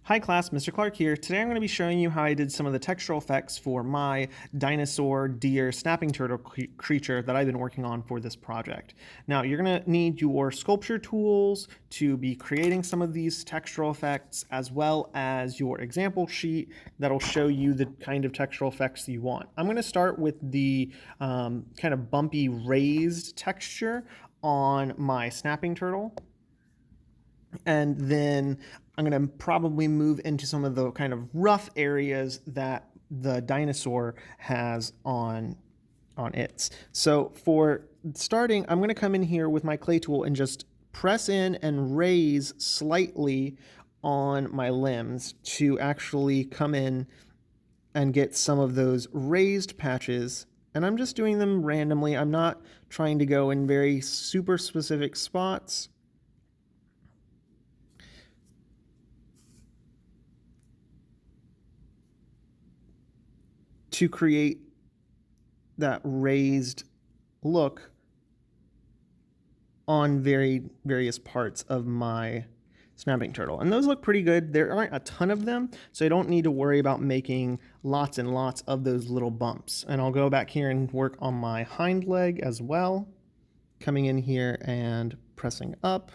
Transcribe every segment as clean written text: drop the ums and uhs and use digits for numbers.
Hi class, Mr. Clark here. Today I'm going to be showing you how I did some of the textural effects for my dinosaur, deer, snapping turtle creature that I've been working on for this project. Now you're going to need your sculpture tools to be creating some of these textural effects, as well as your example sheet that'll show you the kind of textural effects you want. I'm going to start with the kind of bumpy raised texture on my snapping turtle. And then I'm going to probably move into some of the kind of rough areas that the dinosaur has on its. So for starting, I'm going to come in here with my clay tool and just press in and raise slightly on my limbs to actually come in and get some of those raised patches. And I'm just doing them randomly. I'm not trying to go in very super specific spots. To create that raised look on various parts of my snapping turtle. And those look pretty good. There aren't a ton of them, so I don't need to worry about making lots and lots of those little bumps. And I'll go back here and work on my hind leg as well, coming in here and pressing up.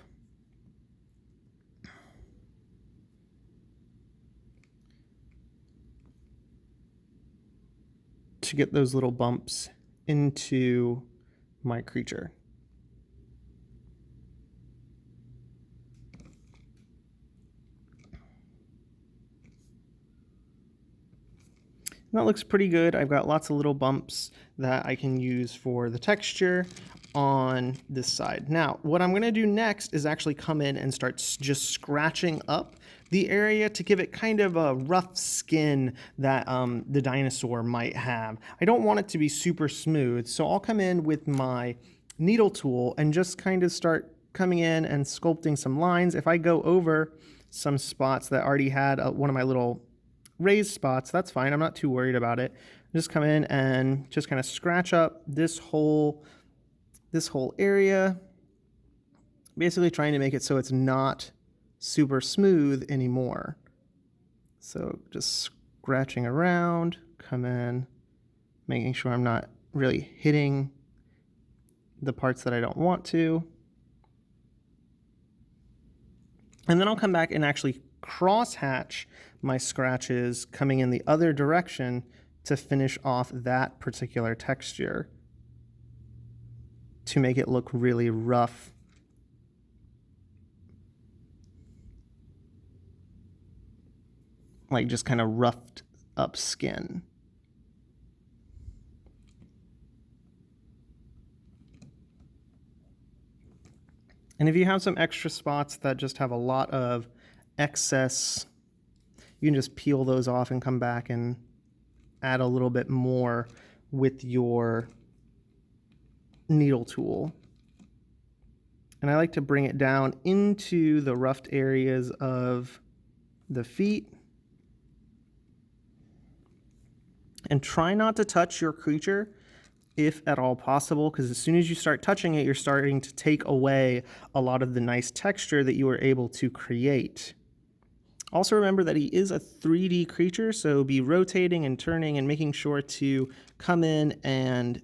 To get those little bumps into my creature. And that looks pretty good. I've got lots of little bumps that I can use for the texture on this side. Now, what I'm going to do next is actually come in and start just scratching up the area to give it kind of a rough skin that the dinosaur might have. I don't want it to be super smooth, so I'll come in with my needle tool and just kind of start coming in and sculpting some lines. If I go over some spots that already had one of my little raised spots, that's fine. I'm not too worried about it. Just come in and just kind of scratch up this whole area, basically trying to make it so it's not super smooth anymore. So just scratching around, come in, making sure I'm not really hitting the parts that I don't want to. And then I'll come back and actually cross-hatch my scratches coming in the other direction to finish off that particular texture to make it look really rough. Like just kind of roughed up skin. And if you have some extra spots that just have a lot of excess, you can just peel those off and come back and add a little bit more with your needle tool. And I like to bring it down into the roughed areas of the feet. And try not to touch your creature if at all possible, because as soon as you start touching it, you're starting to take away a lot of the nice texture that you were able to create. Also remember that he is a 3D creature, so be rotating and turning and making sure to come in and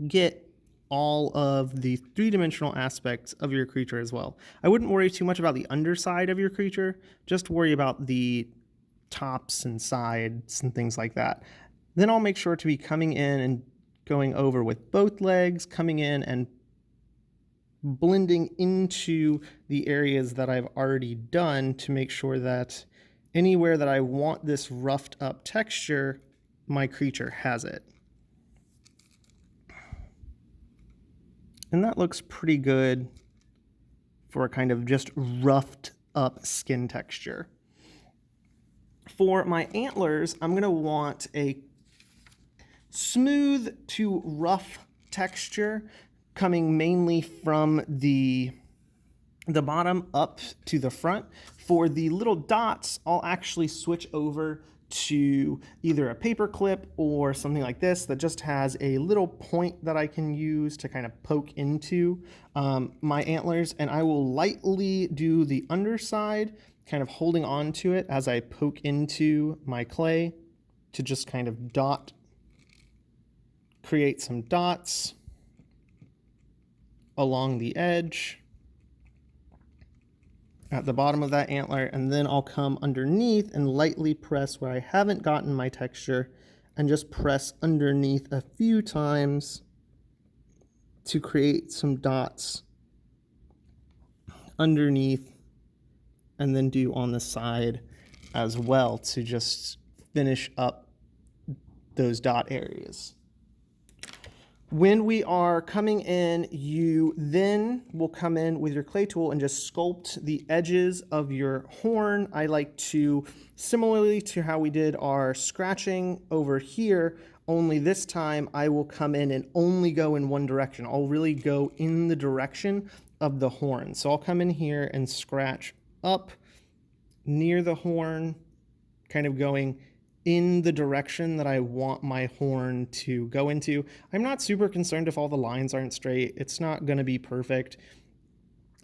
get all of the three-dimensional aspects of your creature as well. I wouldn't worry too much about the underside of your creature, just worry about the tops and sides and things like that. Then I'll make sure to be coming in and going over with both legs, coming in and blending into the areas that I've already done to make sure that anywhere that I want this roughed up texture, my creature has it. And that looks pretty good for a kind of just roughed up skin texture. For my antlers, I'm going to want a smooth to rough texture coming mainly from the bottom up to the front. For the little dots, I'll actually switch over to either a paper clip or something like this that just has a little point that I can use to kind of poke into my antlers, and I will lightly do the underside, kind of holding on to it as I poke into my clay to just kind of create some dots along the edge at the bottom of that antler, and then I'll come underneath and lightly press where I haven't gotten my texture and just press underneath a few times to create some dots underneath, and then do on the side as well to just finish up those dot areas. When we are coming in, you then will come in with your clay tool and just sculpt the edges of your horn. I like to, similarly to how we did our scratching over here, only this time I will come in and only go in one direction. I'll really go in the direction of the horn. So I'll come in here and scratch up near the horn, kind of going in the direction that I want my horn to go into. I'm not super concerned if all the lines aren't straight. It's not going to be perfect.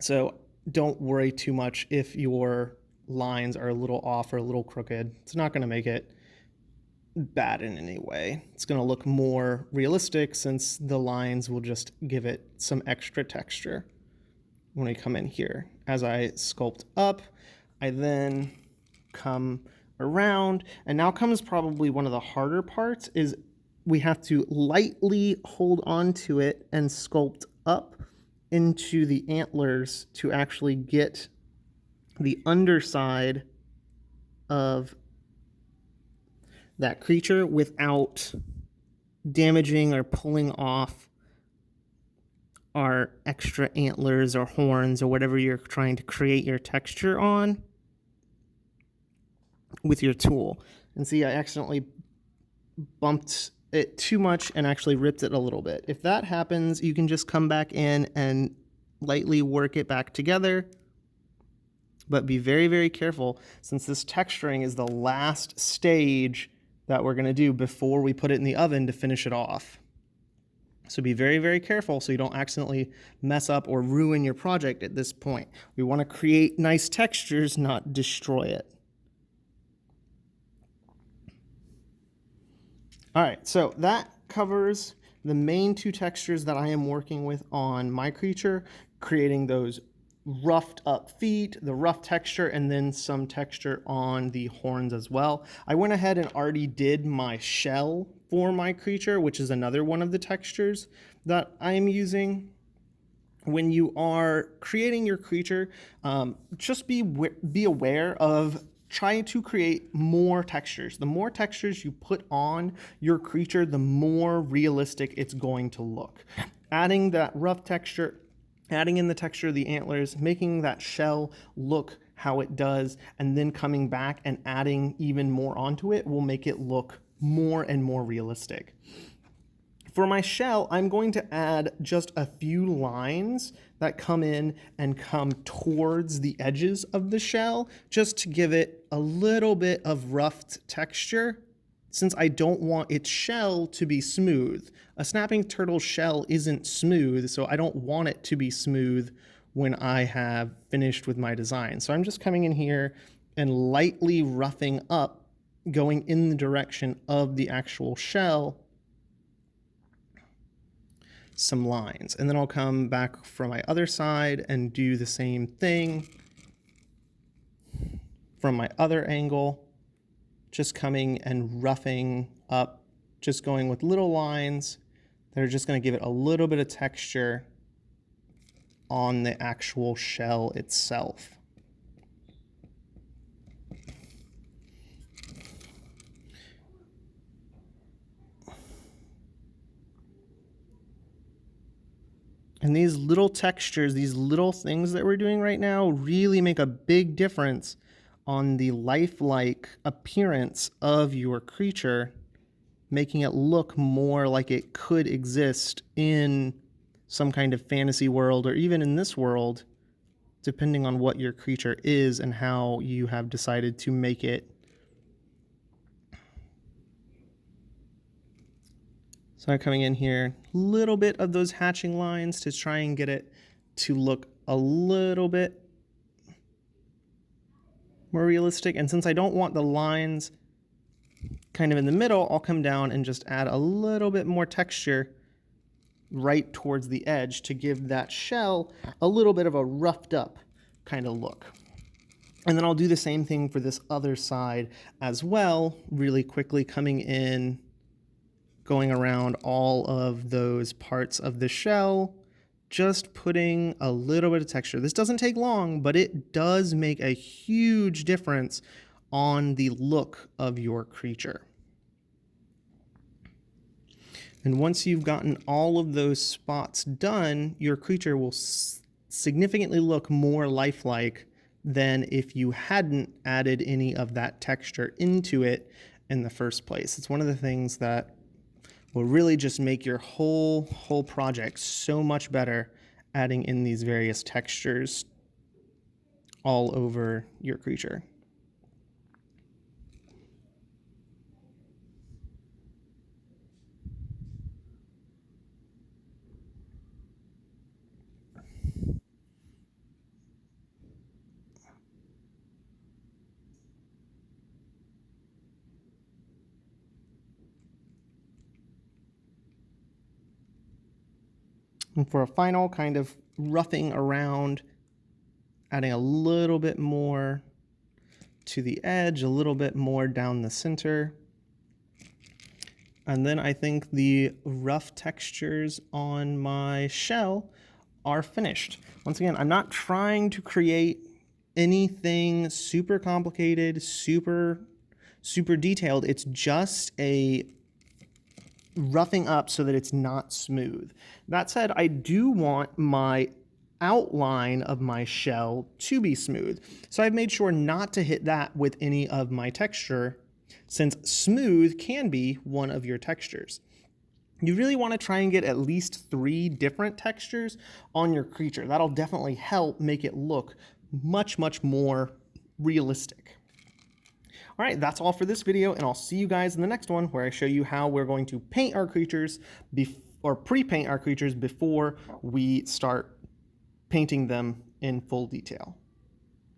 So don't worry too much if your lines are a little off or a little crooked. It's not going to make it bad in any way. It's going to look more realistic since the lines will just give it some extra texture when I come in here. As I sculpt up, I then come around, and now comes probably one of the harder parts, is we have to lightly hold on to it and sculpt up into the antlers to actually get the underside of that creature without damaging or pulling off our extra antlers or horns or whatever you're trying to create your texture on with your tool. And see, I accidentally bumped it too much and actually ripped it a little bit. If that happens, you can just come back in and lightly work it back together. But be very, very careful, since this texturing is the last stage that we're going to do before we put it in the oven to finish it off. So be very, very careful so you don't accidentally mess up or ruin your project at this point. We want to create nice textures, not destroy it. All right, so that covers the main two textures that I am working with on my creature, creating those roughed up feet, the rough texture, and then some texture on the horns as well. I went ahead and already did my shell for my creature, which is another one of the textures that I am using. When you are creating your creature, just be aware of trying to create more textures. The more textures you put on your creature, the more realistic it's going to look. Adding that rough texture, adding in the texture of the antlers, making that shell look how it does, and then coming back and adding even more onto it will make it look more and more realistic. For my shell, I'm going to add just a few lines that come in and come towards the edges of the shell, just to give it a little bit of roughed texture, since I don't want its shell to be smooth. A snapping turtle shell isn't smooth, so I don't want it to be smooth when I have finished with my design. So I'm just coming in here and lightly roughing up, going in the direction of the actual shell, some lines. And then I'll come back from my other side and do the same thing from my other angle, just coming and roughing up, just going with little lines that are just going to give it a little bit of texture on the actual shell itself. And these little textures, these little things that we're doing right now really make a big difference on the lifelike appearance of your creature, making it look more like it could exist in some kind of fantasy world or even in this world, depending on what your creature is and how you have decided to make it So I'm coming in here, a little bit of those hatching lines to try and get it to look a little bit more realistic. And since I don't want the lines kind of in the middle, I'll come down and just add a little bit more texture right towards the edge to give that shell a little bit of a roughed up kind of look. And then I'll do the same thing for this other side as well, really quickly coming in, going around all of those parts of the shell, just putting a little bit of texture. This doesn't take long, but it does make a huge difference on the look of your creature. And once you've gotten all of those spots done, your creature will significantly look more lifelike than if you hadn't added any of that texture into it in the first place. It's one of the things that will really just make your whole project so much better, adding in these various textures all over your creature. And for a final kind of roughing around, adding a little bit more to the edge, a little bit more down the center. And then I think the rough textures on my shell are finished. Once again, I'm not trying to create anything super complicated, super detailed. It's just a roughing up so that it's not smooth. That said, I do want my outline of my shell to be smooth. So I've made sure not to hit that with any of my texture, since smooth can be one of your textures. You really want to try and get at least 3 different textures on your creature. That'll definitely help make it look much more realistic. All right, that's all for this video, and I'll see you guys in the next one where I show you how we're going to paint our creatures or pre-paint our creatures before we start painting them in full detail.